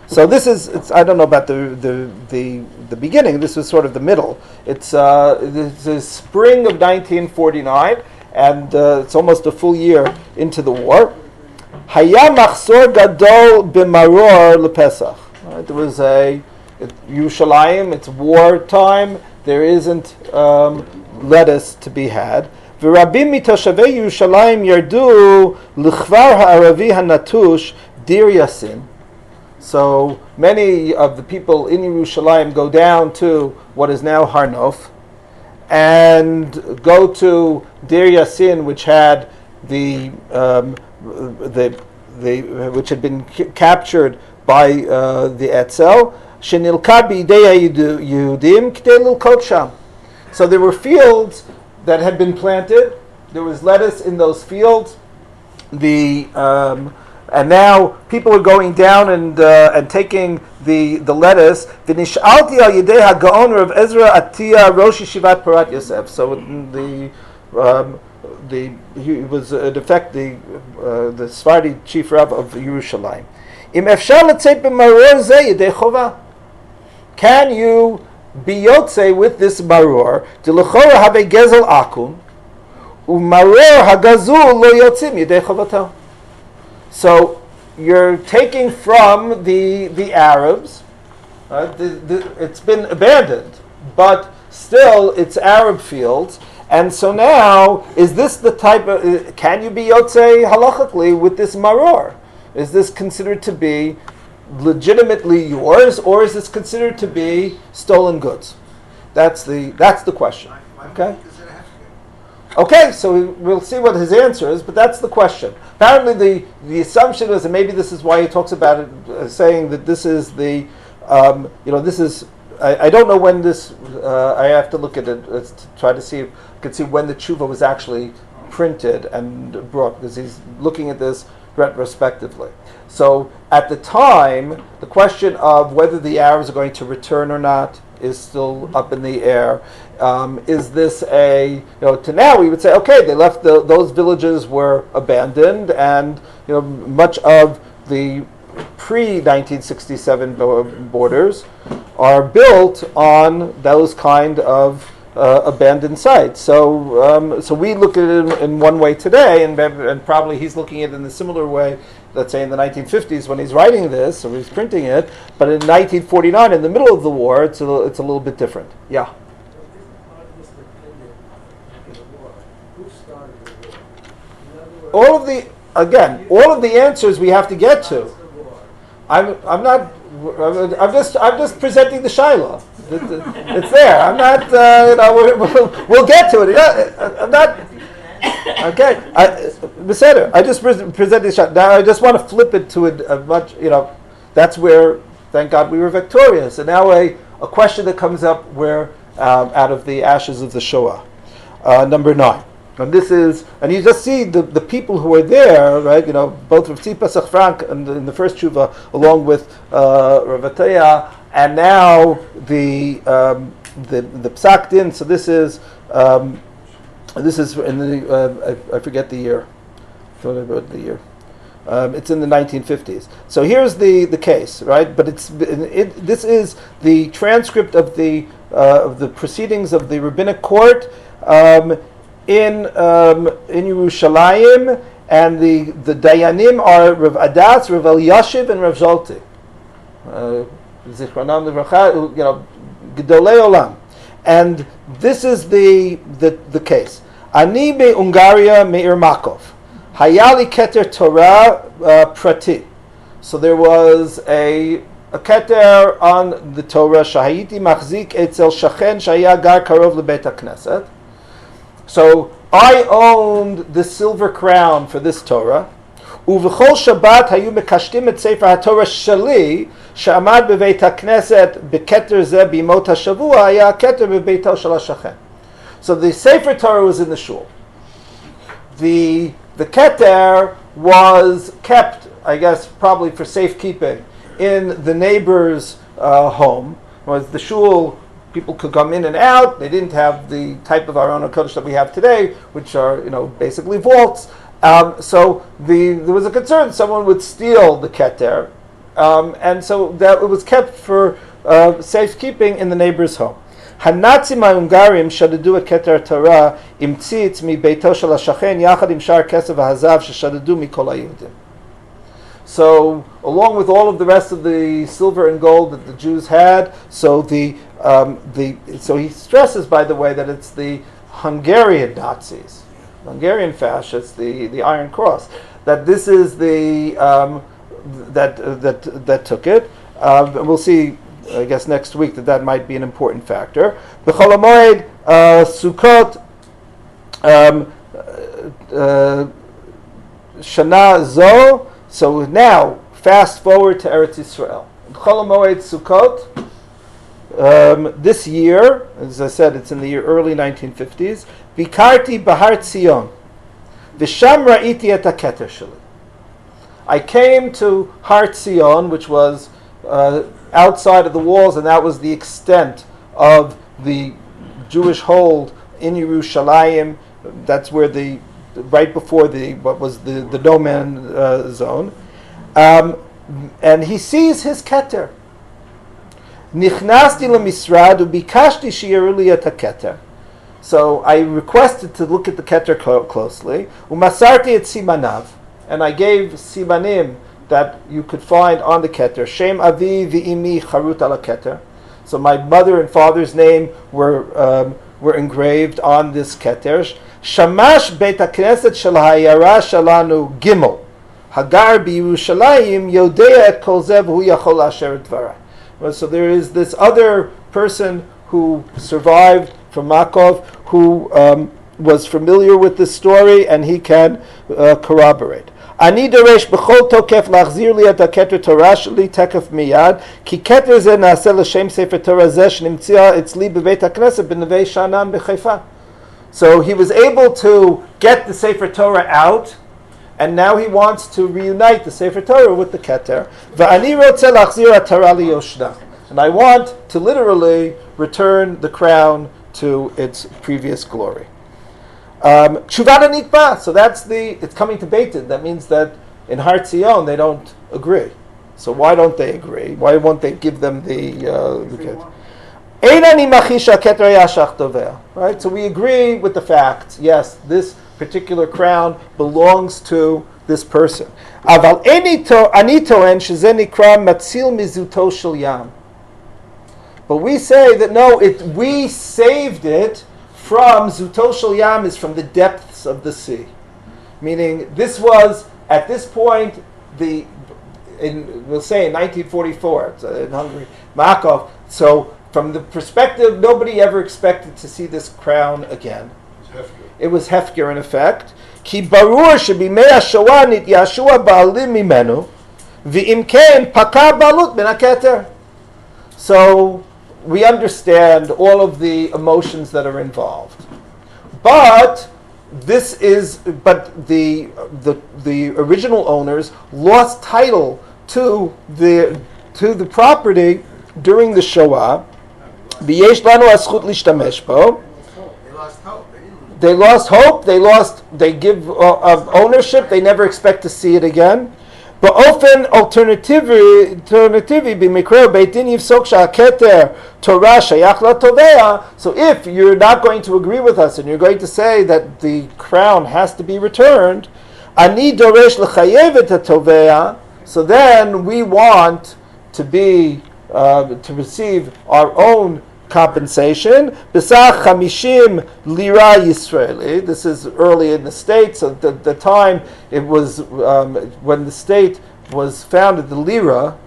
So this is, I don't know about the beginning, this was sort of the middle. It's the spring of 1949, and it's almost a full year into the war. Haya machzor gadol b'maror lepesach. There was Yerushalayim, it's war time, there isn't lettuce to be had. V'rabim mitoshavei Yerushalayim yardu l'chvar ha'aravi hanatush dir yasin. So many of the people in Yerushalayim go down to what is now Har Nof, and go to Dir Yasin, which had which had been captured by the Etzel. Shenilka b'idei Yehudim k'dei lilkot sham. So there were fields that had been planted. There was lettuce in those fields. And now people are going down and taking the lettuce. V'nishalti al yedei hagaon Rav Ezra Atiya Rosh Yeshivat Parat Yosef. So he was in effect the Sephardi chief rabbi of Yerushalayim. Im efshar letzeit b'maror zeh yedei chova. Can you be yotze with this maror? D'lechora have gezel akun u'maror hagazul lo yotzim yedei chovato. So you're taking from the Arabs. It's been abandoned, but still it's Arab fields. And so now, is this the type of? Can you be yotzei halachically with this maror? Is this considered to be legitimately yours, or is this considered to be stolen goods? That's the question. Okay. Okay, so we'll see what his answer is, but that's the question. Apparently, the assumption was, and maybe this is why he talks about it, saying that this is this is. I don't know when this. I have to look at it to try to see if I can see when the tshuva was actually printed and brought, because he's looking at this retrospectively. So at the time, the question of whether the Arabs are going to return or not is still up in the air. Is this to now we would say, okay, they left those villages were abandoned, and much of the pre-1967 borders are built on those kind of abandoned site. So we look at it in one way today, and probably he's looking at it in a similar way, let's say in the 1950s when he's writing this, or he's printing it, but in 1949, in the middle of the war, it's a little bit different. Yeah? Isn't part of this dependent on the war? Who started the war? In other words, All of the answers we have to get to. what's the war? I'm just presenting the shaila. It's there. I'm not. We'll get to it. I'm not. Okay. I just presented the shaila. Now I just want to flip it to a much. That's where, thank God, we were victorious. And now a question that comes up where out of the ashes of the Shoah, number 9. And this is, and you just see the people who are there, right? Both Rav Tzvi Pesach Frank in the first tshuva, along with Rav Ataya, and now the Psak Din. So this is in the I forget the year. I thought I wrote the year. It's in the 1950s. So here's the case, right? But this is the transcript of the proceedings of the rabbinic court. In Yerushalayim, and the Dayanim are Rav Adas, Rav Elyashiv, and Rav Zolti. Zichronam Livracha, Gedolei Olam. And this is the case. Ani be Ungaria Meir Makov. Hayali Keter Torah Prati. So there was a keter on the Torah, Shahayiti Machzik Etzel Shachen Shaya Gar Karov LeBeit HaKnesset. So I owned the silver crown for this Torah. Uv'chol Shabbat hayu mekashtim et Sefer HaTorah sheli she'amad bebeit HaKnesset beketer zeh b'imot HaShavua haya keter bebeito shel HaShachen. So the Sefer Torah was in the shul. The keter was kept, I guess, probably for safekeeping in the neighbor's home. Was the shul? People could come in and out. They didn't have the type of Aron HaKodesh that we have today, which are, basically vaults. So there was a concern someone would steal the keter, and so that it was kept for safekeeping in the neighbor's home. Hanatzi ma'ungarim shadadu et keter Torah imtzitz mi beito shel hashachen yachad im shar kesef hazav sheshadadu mikol hayudim. So, along with all of the rest of the silver and gold that the Jews had, so so he stresses, by the way, that it's the Hungarian Nazis, Hungarian fascists, the Iron Cross, that this is the that took it. We'll see, I guess, next week that might be an important factor. B'chol hamoed Sukkot Shana Zo. So now, fast forward to Eretz Yisrael. Chol HaMoed Sukkot, this year, as I said, it's in the early 1950s, Vikarti Bahar Tzion, V'sham Ra'iti et HaKeter Sheli. I came to Har Tzion, which was outside of the walls, and that was the extent of the Jewish hold in Yerushalayim. That's where right before what was the no-man zone. And he sees his keter. Nichnasti lemisrad ubikashti shiyaru li et haketer. So I requested to look at the keter closely. Umasarti et simanav. And I gave simanim that you could find on the keter. Shem avi v'imi charut ala keter. So my mother and father's name were engraved on this keter. Shamash Beit HaKnesset Shel Hayara Shalanu Gimel Hagar BiYerushalayim Yodea Et Kol Zeh V'Hu Yachol Asher Et Dvarah. So there is this other person who survived from Makov who was familiar with this story, and he can corroborate. Ani deresh b'chol tokef lachzir li et haketer Torah sheli tekef miyad ki keter zeh naaseh l'shem sefer Torah zeh shnimtzia etzli b'Beit HaKnesset b'Nevei Sha'anan b'Chaifa. So he was able to get the Sefer Torah out, and now he wants to reunite the Sefer Torah with the Keter. V'ani rotzeh lachzir haTorah liyoshna. And I want to literally return the crown to its previous glory. Tshuvat Nikba. So it's coming to Beit Din. That means that in Har Tzion they don't agree. So why don't they agree? Why won't they give them the Keter? Right? So we agree with the facts. Yes, this particular crown belongs to this person. But we say that no, we saved it from Zuto Shel Yam, is from the depths of the sea. Meaning, this was, at this point, we'll say in 1944, it's in Hungary, Makov. So, from the perspective, nobody ever expected to see this crown again. It was hefker in effect. Ki barur shebimei hashoah nityashua ba'alim mimenu, v'im ken paka balut min haketer. So, we understand all of the emotions that are involved. But the original owners lost title to the property during the Shoah. V'yesh lanu haschut lishtamesh bo. They lost hope. They give ownership. They never expect to see it again. But often alternatively, b'mikra beit din yifsok she'haketer Torah shayach latovea. So if you're not going to agree with us and you're going to say that the crown has to be returned, ani doresh l'chayev et hatovea. So then we want to receive our own compensation. Besach 50 lira Yisraeli. This is early in the state, so the time it was when the state was founded, the lira,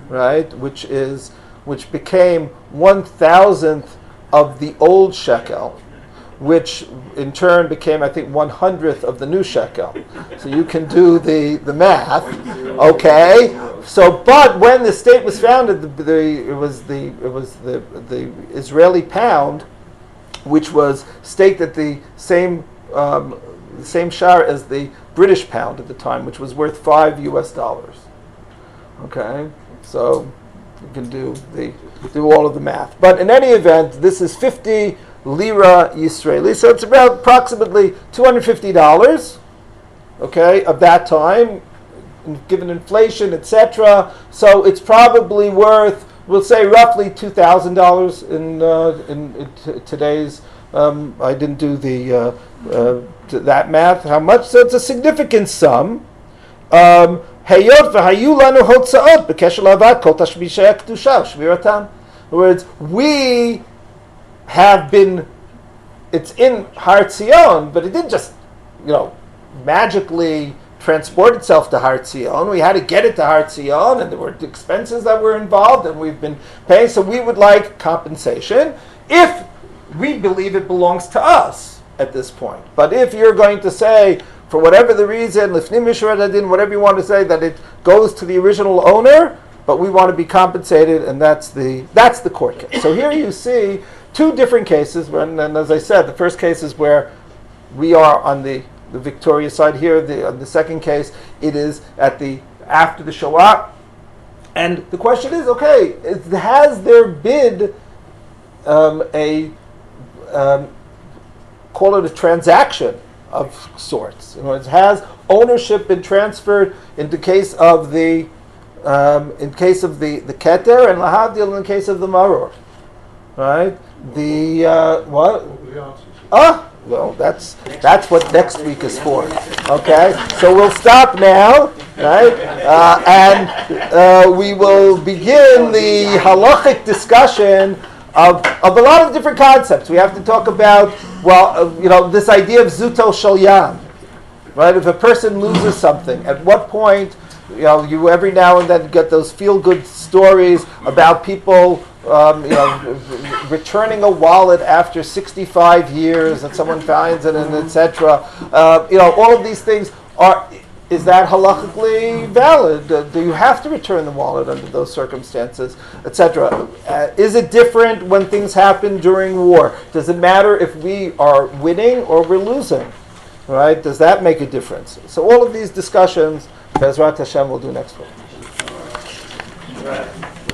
right, which became 1,000th of the old shekel, which in turn became, I think, 100th of the new shekel. So you can do the math, okay? So, but when the state was founded, it was the Israeli pound, which was staked at the same share as the British pound at the time, which was worth $5. Okay, so you can do all of the math. But in any event, this is 50 lira Yisraeli, so it's about approximately $250. Okay, of that time, given inflation, etc. So it's probably worth, we'll say, roughly $2,000 in today's. I didn't do that math. How much? So it's a significant sum. Heyot v'hayu lanu hotzaot b'kesher la'avad kol tashbishei kedusha shmiratam. In other words, we have been. It's in Har Tzion, but it didn't just, magically transport itself to Har Tzion. We had to get it to Har Tzion, and there were expenses that were involved, and we've been paying. So we would like compensation if we believe it belongs to us at this point. But if you're going to say, for whatever the reason, lifnim mishrat adin, whatever you want to say, that it goes to the original owner, but we want to be compensated, and that's the court case. So here you see two different cases, and as I said, the first case is where we are on the victorious side. Here, the second case, it is after the Shoah, and the question is, okay, has there been call it a transaction of sorts? Has ownership been transferred in the case of the keter, and lahavdil in the case of the maror, right? What? Well, that's what next week is for. Okay, so we'll stop now, right? And we will begin the halachic discussion of a lot of different concepts. We have to talk about, this idea of zuto shel yam, right? If a person loses something, at what point, you every now and then get those feel-good stories about people, returning a wallet after 65 years that someone finds it, and etc. All of these things is that halachically valid? Do you have to return the wallet under those circumstances, etc.? Is it different when things happen during war? Does it matter if we are winning or we're losing? Right? Does that make a difference? So all of these discussions, Bezrat Hashem, we'll do next week.